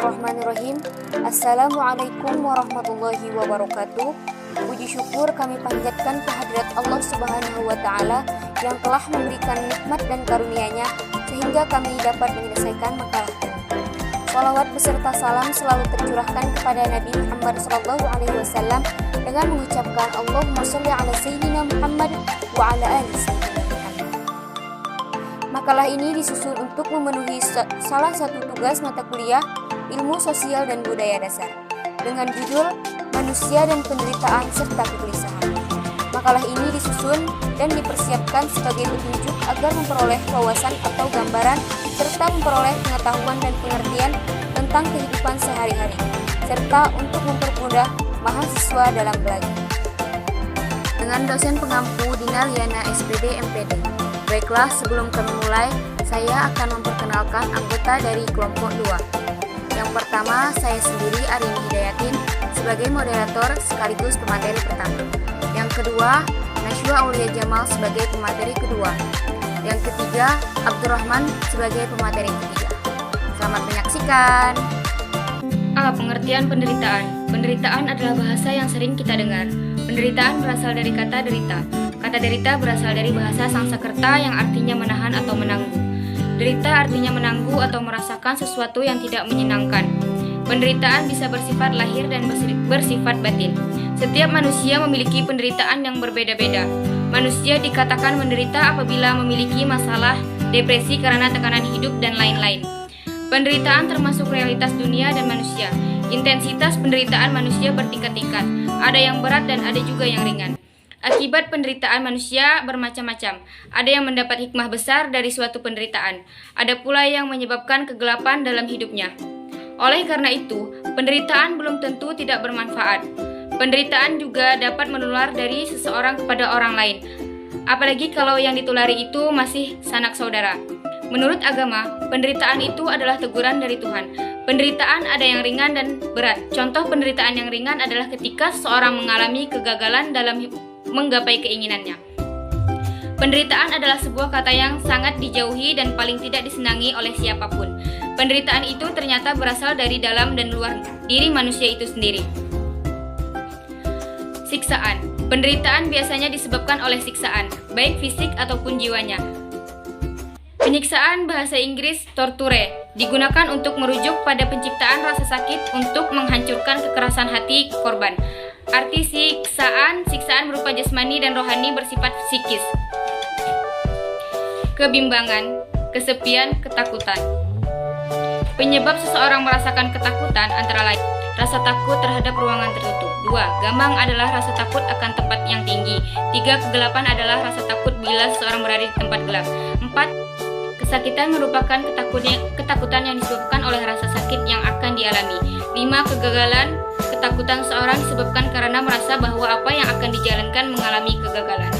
Bismillahirrahmanirrahim. Assalamualaikum warahmatullahi wabarakatuh. Puji syukur kami panjatkan kehadirat Allah Subhanahu wa Ta'ala yang telah memberikan nikmat dan karunia-Nya sehingga kami dapat menyelesaikan makalah ini. Salawat beserta salam selalu tercurahkan kepada Nabi Muhammad SAW dengan mengucapkan Allahumma sholli ala Sayyidina Muhammad wa ala ali Sayyidina Muhammad. Makalah ini disusun untuk memenuhi salah satu tugas mata kuliah Ilmu Sosial dan Budaya Dasar dengan judul Manusia dan Penderitaan serta Kegelisahan. Makalah ini disusun dan dipersiapkan sebagai petunjuk agar memperoleh wawasan atau gambaran serta memperoleh pengetahuan dan pengertian tentang kehidupan sehari-hari serta untuk mempermudah mahasiswa dalam belajar. Dengan dosen pengampu Dina Liana SPD MPD. Baiklah, sebelum kami mulai, saya akan memperkenalkan anggota dari kelompok 2. Yang pertama, saya sendiri Arini Hidayatin sebagai moderator sekaligus pemateri pertama. Yang kedua, Najwa Aulia Jamal sebagai pemateri kedua. Yang ketiga, Abdurrahman sebagai pemateri ketiga. Selamat menyaksikan. Pengertian penderitaan. Penderitaan adalah bahasa yang sering kita dengar. Penderitaan berasal dari kata derita. Kata derita berasal dari bahasa Sanskerta yang artinya menahan atau menanggung. Derita artinya menanggung atau merasakan sesuatu yang tidak menyenangkan. Penderitaan bisa bersifat lahir dan bersifat batin. Setiap manusia memiliki penderitaan yang berbeda-beda. Manusia dikatakan menderita apabila memiliki masalah, depresi karena tekanan hidup, dan lain-lain. Penderitaan termasuk realitas dunia dan manusia. Intensitas penderitaan manusia bertingkat-tingkat. Ada yang berat dan ada juga yang ringan. Akibat penderitaan manusia bermacam-macam. Ada yang mendapat hikmah besar dari suatu penderitaan. Ada pula yang menyebabkan kegelapan dalam hidupnya. Oleh karena itu, penderitaan belum tentu tidak bermanfaat. Penderitaan juga dapat menular dari seseorang kepada orang lain. Apalagi kalau yang ditulari itu masih sanak saudara. Menurut agama, penderitaan itu adalah teguran dari Tuhan. Penderitaan ada yang ringan dan berat. Contoh penderitaan yang ringan adalah ketika seseorang mengalami kegagalan dalam menggapai keinginannya. Penderitaan adalah sebuah kata yang sangat dijauhi dan paling tidak disenangi oleh siapapun. Penderitaan itu ternyata berasal dari dalam dan luar diri manusia itu sendiri. Siksaan. Penderitaan biasanya disebabkan oleh siksaan, baik fisik ataupun jiwanya. Penyiksaan bahasa Inggris torture digunakan untuk merujuk pada penciptaan rasa sakit untuk menghancurkan kekerasan hati korban. Arti siksaan berupa jasmani dan rohani bersifat psikis. Kebimbangan, kesepian, ketakutan. Penyebab seseorang merasakan ketakutan antara lain rasa takut terhadap ruangan tertutup. 2. Gamang adalah rasa takut akan tempat yang tinggi. 3. Kegelapan adalah rasa takut bila seseorang berada di tempat gelap. 4. Kesakitan merupakan ketakutan yang disebabkan oleh rasa sakit yang akan dialami. 5. Kegagalan. Ketakutan seorang disebabkan karena merasa bahwa apa yang akan dijalankan mengalami kegagalan.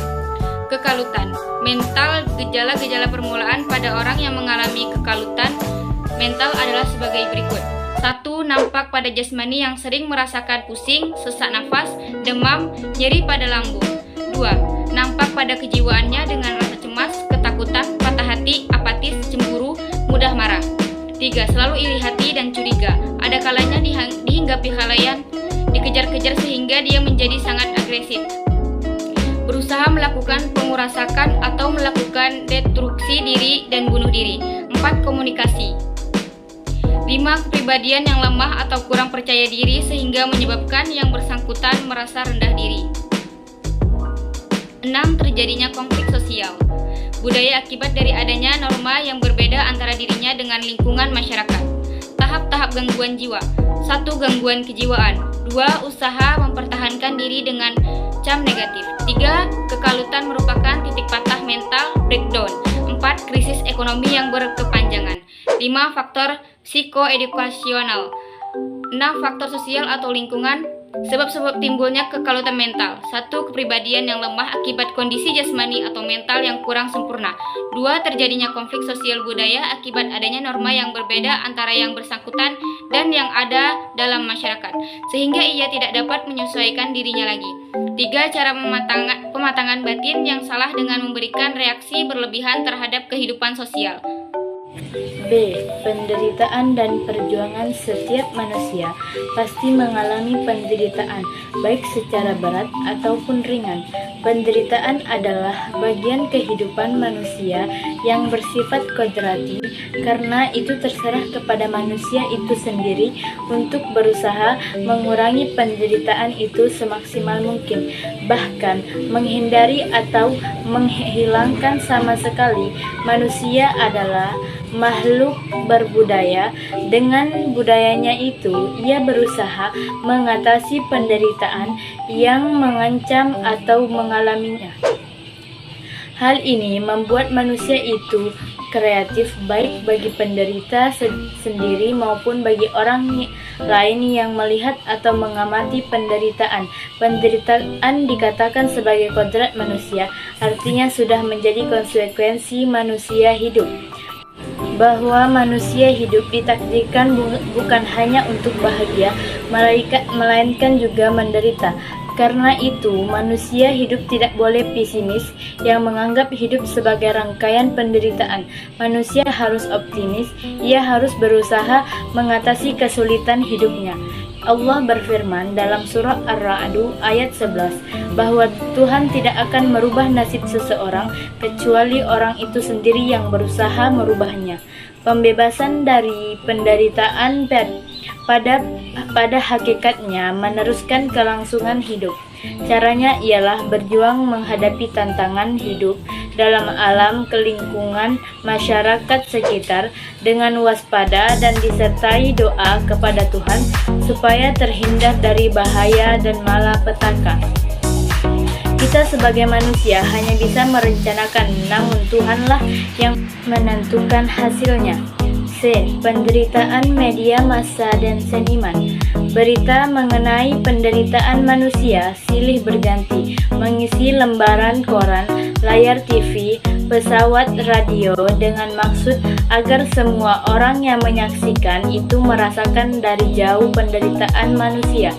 Kekalutan. Mental. Gejala-gejala permulaan pada orang yang mengalami kekalutan mental adalah sebagai berikut. 1. Nampak pada jasmani yang sering merasakan pusing, sesak nafas, demam, nyeri pada lambung. 2. Nampak pada kejiwaannya dengan rasa cemas, ketakutan, patah hati, apatis, cemburu, mudah marah. 3. Selalu iri hati dan curiga. Ada kalanya dihinggapi khalayan, dikejar-kejar sehingga dia menjadi sangat agresif. Berusaha melakukan pengurasakan atau melakukan destruksi diri dan bunuh diri. 4. Komunikasi. 5. Kepribadian yang lemah atau kurang percaya diri sehingga menyebabkan yang bersangkutan merasa rendah diri. 6. Terjadinya konflik sosial. Budaya akibat dari adanya norma yang berbeda antara dirinya dengan lingkungan masyarakat. Tahap-tahap gangguan jiwa. 1. Gangguan kejiwaan. 2. Usaha mempertahankan diri dengan cam negatif. 3. Kekalutan merupakan titik patah mental breakdown. 4. Krisis ekonomi yang berkepanjangan. 5. Faktor psikoedukasional. 6. Faktor sosial atau lingkungan. Sebab-sebab timbulnya kekalutan mental. 1. Kepribadian yang lemah akibat kondisi jasmani atau mental yang kurang sempurna. 2. Terjadinya konflik sosial budaya akibat adanya norma yang berbeda antara yang bersangkutan dan yang ada dalam masyarakat, sehingga ia tidak dapat menyesuaikan dirinya lagi. 3. Cara pematangan batin yang salah dengan memberikan reaksi berlebihan terhadap kehidupan sosial. B. Penderitaan dan perjuangan. Setiap manusia pasti mengalami penderitaan, baik secara berat ataupun ringan. Penderitaan adalah bagian kehidupan manusia yang bersifat kodrati, karena itu terserah kepada manusia itu sendiri untuk berusaha mengurangi penderitaan itu semaksimal mungkin, bahkan menghindari atau menghilangkan sama sekali. Manusia adalah makhluk berbudaya. Dengan budayanya itu, ia berusaha mengatasi penderitaan yang mengancam atau mengalaminya. Hal ini membuat manusia itu kreatif, baik bagi penderita sendiri maupun bagi orang lain yang melihat atau mengamati penderitaan. Penderitaan dikatakan sebagai kodrat manusia, artinya sudah menjadi konsekuensi manusia hidup. Bahwa manusia hidup ditakdirkan bukan hanya untuk bahagia, melainkan juga menderita. Karena itu, manusia hidup tidak boleh pesimis yang menganggap hidup sebagai rangkaian penderitaan. Manusia harus optimis, ia harus berusaha mengatasi kesulitan hidupnya. Allah berfirman dalam surah Ar-Ra'd ayat 11 bahwa Tuhan tidak akan merubah nasib seseorang kecuali orang itu sendiri yang berusaha merubahnya. Pembebasan dari penderitaan pada hakikatnya meneruskan kelangsungan hidup. Caranya ialah berjuang menghadapi tantangan hidup dalam alam, kelingkungan, masyarakat sekitar dengan waspada dan disertai doa kepada Tuhan supaya terhindar dari bahaya dan malapetaka. Kita sebagai manusia hanya bisa merencanakan, namun Tuhanlah yang menentukan hasilnya. C. Penderitaan media massa dan seniman. Berita mengenai penderitaan manusia silih berganti mengisi lembaran koran, layar TV, pesawat radio dengan maksud agar semua orang yang menyaksikan itu merasakan dari jauh penderitaan manusia.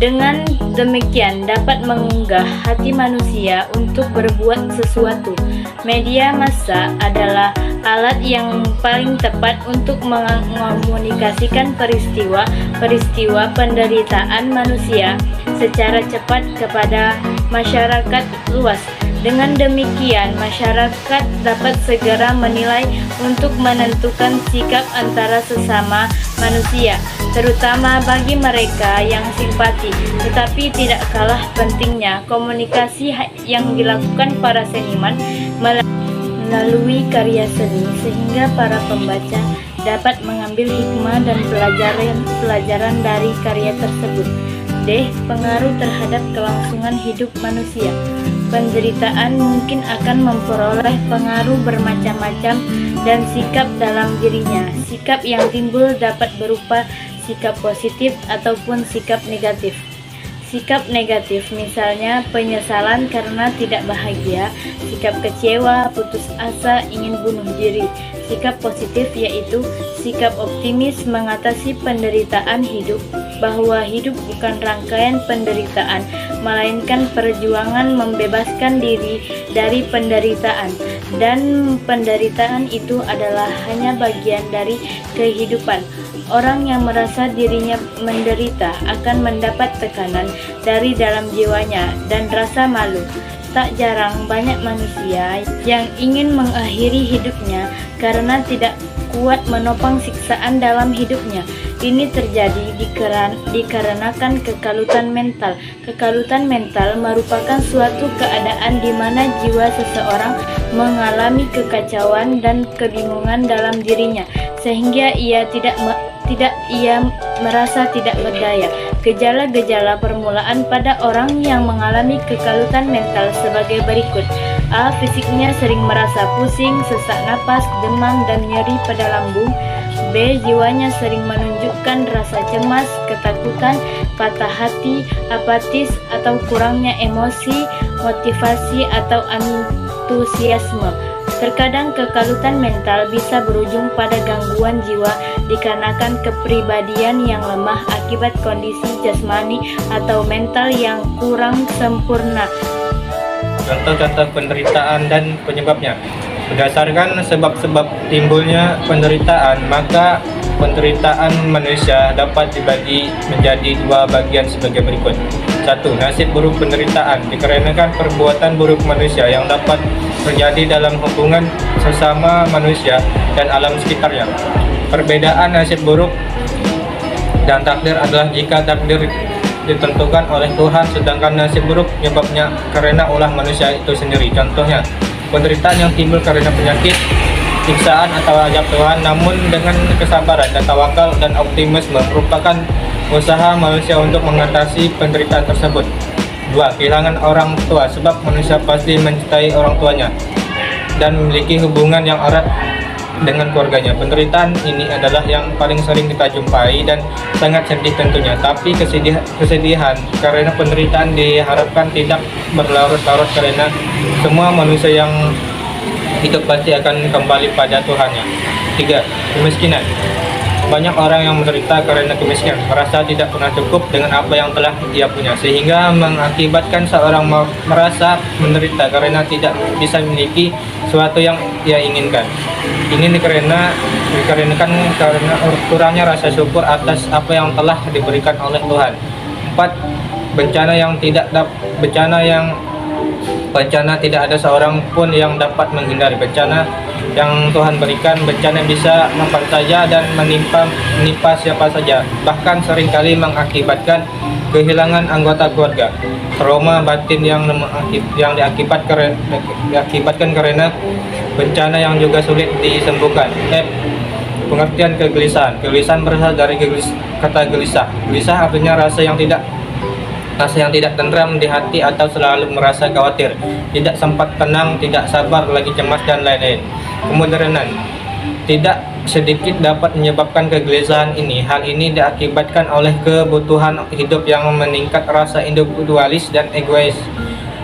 Dengan demikian dapat mengunggah hati manusia untuk berbuat sesuatu. Media massa adalah alat yang paling tepat untuk mengomunikasikan peristiwa penderitaan manusia secara cepat kepada masyarakat luas. Dengan demikian, masyarakat dapat segera menilai untuk menentukan sikap antara sesama manusia, terutama bagi mereka yang simpati. Tetapi tidak kalah pentingnya komunikasi yang dilakukan para seniman melalui karya seni, sehingga para pembaca dapat mengambil hikmah dan pelajaran dari karya tersebut. D. Pengaruh terhadap kelangsungan hidup manusia. Penderitaan mungkin akan memperoleh pengaruh bermacam-macam dan sikap dalam dirinya. Sikap yang timbul dapat berupa sikap positif ataupun sikap negatif. Sikap negatif misalnya penyesalan karena tidak bahagia, sikap kecewa, putus asa, ingin bunuh diri. Sikap positif yaitu sikap optimis mengatasi penderitaan hidup, bahwa hidup bukan rangkaian penderitaan, melainkan perjuangan membebaskan diri dari penderitaan, dan penderitaan itu adalah hanya bagian dari kehidupan. Orang yang merasa dirinya menderita akan mendapat tekanan dari dalam jiwanya dan rasa malu. Tak jarang banyak manusia yang ingin mengakhiri hidupnya karena tidak kuat menopang siksaan dalam hidupnya. Ini terjadi dikarenakan kekalutan mental. Kekalutan mental merupakan suatu keadaan di mana jiwa seseorang mengalami kekacauan dan kebingungan dalam dirinya, sehingga ia merasa tidak berdaya. Gejala-gejala permulaan pada orang yang mengalami kekalutan mental sebagai berikut. A. Fisiknya sering merasa pusing, sesak napas, demam, dan nyeri pada lambung. B. Jiwanya sering menunjukkan rasa cemas, ketakutan, patah hati, apatis, atau kurangnya emosi, motivasi, atau antusiasme. Terkadang kekalutan mental bisa berujung pada gangguan jiwa dikarenakan kepribadian yang lemah akibat kondisi jasmani atau mental yang kurang sempurna. Contoh-contoh penderitaan dan penyebabnya. Berdasarkan sebab-sebab timbulnya penderitaan, maka penderitaan manusia dapat dibagi menjadi dua bagian sebagai berikut. 1. Nasib buruk penderitaan dikarenakan perbuatan buruk manusia yang dapat terjadi dalam hubungan sesama manusia dan alam sekitarnya. Perbedaan nasib buruk dan takdir adalah jika takdir ditentukan oleh Tuhan, sedangkan nasib buruk penyebabnya karena ulah manusia itu sendiri. Contohnya, penderitaan yang timbul karena penyakit, siksaan atau azab Tuhan, namun dengan kesabaran dan tawakal dan optimisme merupakan usaha manusia untuk mengatasi penderitaan tersebut. 2. Kehilangan orang tua, sebab manusia pasti mencintai orang tuanya dan memiliki hubungan yang erat dengan keluarganya. Penderitaan ini adalah yang paling sering kita jumpai dan sangat sedih tentunya. Tapi kesedihan karena penderitaan diharapkan tidak berlarut-larut karena semua manusia yang hidup pasti akan kembali pada Tuhannya. 3. Kemiskinan. Banyak orang yang menderita karena kemiskinan, merasa tidak pernah cukup dengan apa yang telah dia punya, sehingga mengakibatkan seorang merasa menderita karena tidak bisa memiliki sesuatu yang ia inginkan. Ini dikarenakan karena kurangnya rasa syukur atas apa yang telah diberikan oleh Tuhan. 4. Bencana tidak ada seorang pun yang dapat menghindari bencana yang Tuhan berikan. Bencana bisa kapan saja dan menimpa siapa saja, bahkan seringkali mengakibatkan kehilangan anggota keluarga. Trauma batin yang diakibatkan karena bencana yang juga sulit disembuhkan. Pengertian kegelisahan. Kegelisahan berasal dari kata gelisah. Gelisah artinya rasa yang tidak tenteram di hati atau selalu merasa khawatir, tidak sempat tenang, tidak sabar, lagi cemas dan lain-lain. Kemodernan. Tidak sedikit dapat menyebabkan kegelisahan ini. Hal ini diakibatkan oleh kebutuhan hidup yang meningkat, rasa individualis dan egois.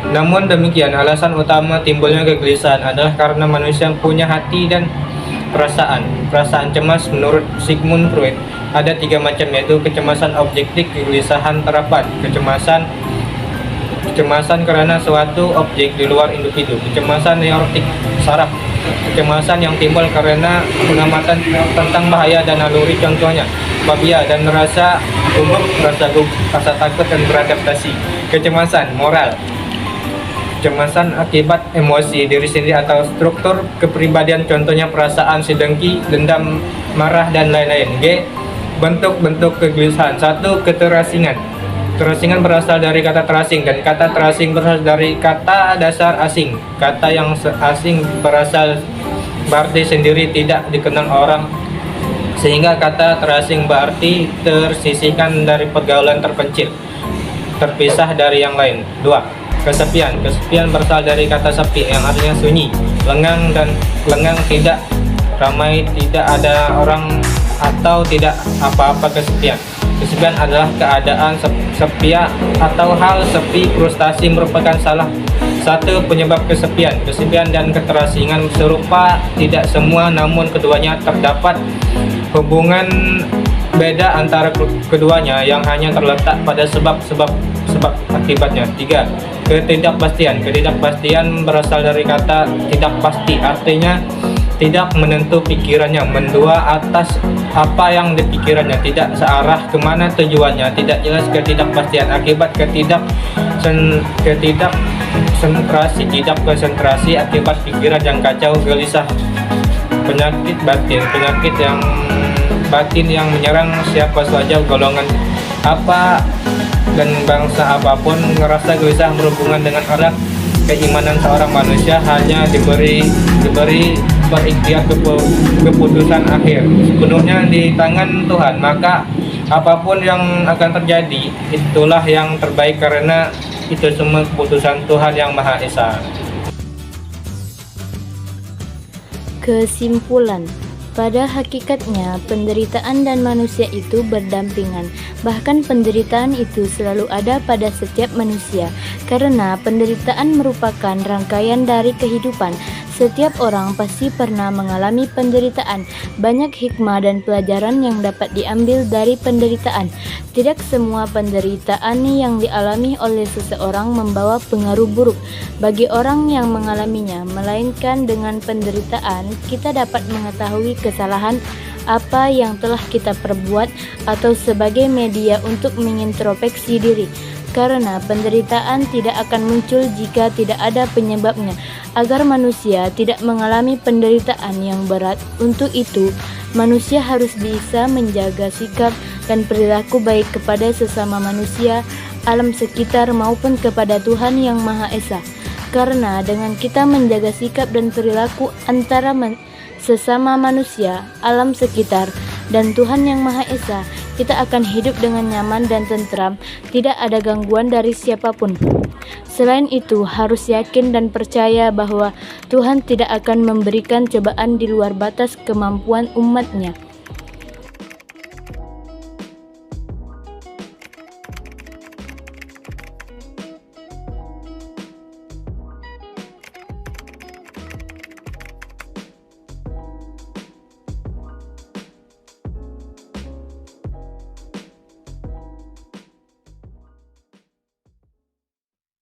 Namun demikian, alasan utama timbulnya kegelisahan adalah karena manusia punya hati dan perasaan. Perasaan cemas menurut Sigmund Freud ada 3 macam, yaitu kecemasan objektif, kegelisahan terapan, kecemasan karena suatu objek di luar individu, kecemasan neurotik saraf, kecemasan yang timbul karena pengamatan tentang bahaya dan naluri, contohnya fobia dan rasa gugup, rasa takut dan beradaptasi. Kecemasan moral, kecemasan akibat emosi diri sendiri atau struktur kepribadian, contohnya perasaan sedengki, dendam, marah dan lain-lain. G. Bentuk-bentuk kegelisahan. 1. Keterasingan. Terasingan berasal dari kata terasing, dan kata terasing berasal dari kata dasar asing. Kata yang asing berarti sendiri, tidak dikenal orang, sehingga kata terasing berarti tersisihkan dari pergaulan, terpencil, terpisah dari yang lain. 2. Kesepian. Kesepian berasal dari kata sepi yang artinya sunyi, lengang, tidak ramai, tidak ada orang atau tidak apa-apa. Kesepian adalah keadaan sepi atau hal sepi. Frustasi merupakan salah satu penyebab kesepian. Kesepian dan keterasingan serupa, tidak semua, namun keduanya terdapat hubungan beda antara keduanya yang hanya terletak pada sebab akibatnya. 3. Ketidakpastian. Ketidakpastian berasal dari kata tidak pasti, artinya tidak menentu pikirannya, mendua atas apa yang dipikirannya, tidak searah kemana tujuannya, tidak jelas. Ketidakpastian akibat tidak konsentrasi akibat pikiran yang kacau, gelisah. Penyakit batin yang menyerang siapa saja, golongan apa dan bangsa apapun. Ngerasa gelisah berhubungan dengan arah keimanan seorang manusia, hanya diberi berikhtiar keputusan akhir sepenuhnya di tangan Tuhan, maka apapun yang akan terjadi itulah yang terbaik, karena itu semua keputusan Tuhan yang Maha Esa. Kesimpulan, pada hakikatnya penderitaan dan manusia itu berdampingan. Bahkan penderitaan itu selalu ada pada setiap manusia, karena penderitaan merupakan rangkaian dari kehidupan. Setiap orang pasti pernah mengalami penderitaan. Banyak hikmah dan pelajaran yang dapat diambil dari penderitaan. Tidak semua penderitaan yang dialami oleh seseorang membawa pengaruh buruk bagi orang yang mengalaminya, melainkan dengan penderitaan kita dapat mengetahui kesalahan apa yang telah kita perbuat atau sebagai media untuk mengintrospeksi diri. Karena penderitaan tidak akan muncul jika tidak ada penyebabnya. Agar manusia tidak mengalami penderitaan yang berat, untuk itu manusia harus bisa menjaga sikap dan perilaku baik kepada sesama manusia, alam sekitar maupun kepada Tuhan Yang Maha Esa. Karena dengan kita menjaga sikap dan perilaku antara sesama manusia, alam sekitar, dan Tuhan Yang Maha Esa, kita akan hidup dengan nyaman dan tentram, tidak ada gangguan dari siapapun. Selain itu, harus yakin dan percaya bahwa Tuhan tidak akan memberikan cobaan di luar batas kemampuan umatnya.